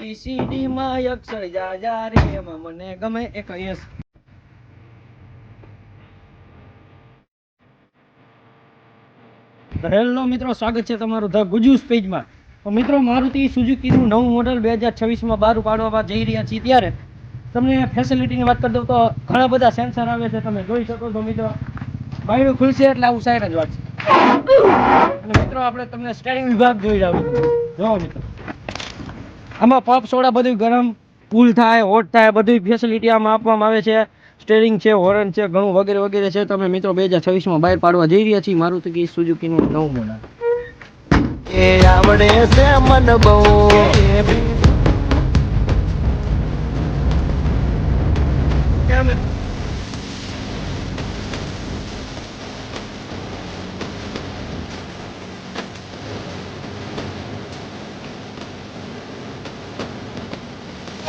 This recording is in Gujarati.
ABCD માં અક્ષર જા જા રે એમાં મને ગમે એક S. હેલો મિત્રો, સ્વાગત છે તમારું ધ ગુજુસ પેજમાં. તો મિત્રો, મારુતિ સુઝુકીનું નવું મોડલ 2026માં બહાર પાડવામાં જઈ રહ્યા છીએ ત્યારે તમને ફેસિલિટીની વાત કરી દઉં તો ઘણા બધા સેન્સર આવે છે. તમે જોઈ શકો છો મિત્રો, બાયણું ખુલશે એટલે આવું સાયરન જ વાગશે. અને મિત્રો, આપણે તમને સ્ટીયરિંગ વિભાગ જોઈ રહ્યા જો મિત્રો, આમાં પપ સોડા બધું ગરમ કુલ થાય, હોટ થાય, બધી ફેસિલિટી આમાં આપવામાં આવે છે. સ્ટેરિંગ છે, હોર્ન છે, ઘણું વગેરે વગેરે છે. તમે મિત્રો 2026માં બહાર પાડવા જઈ રહ્યા છીએ મારુતિ સુઝુકીનું નવું મોડલ. એ આવડે છે મન બહુ કેમ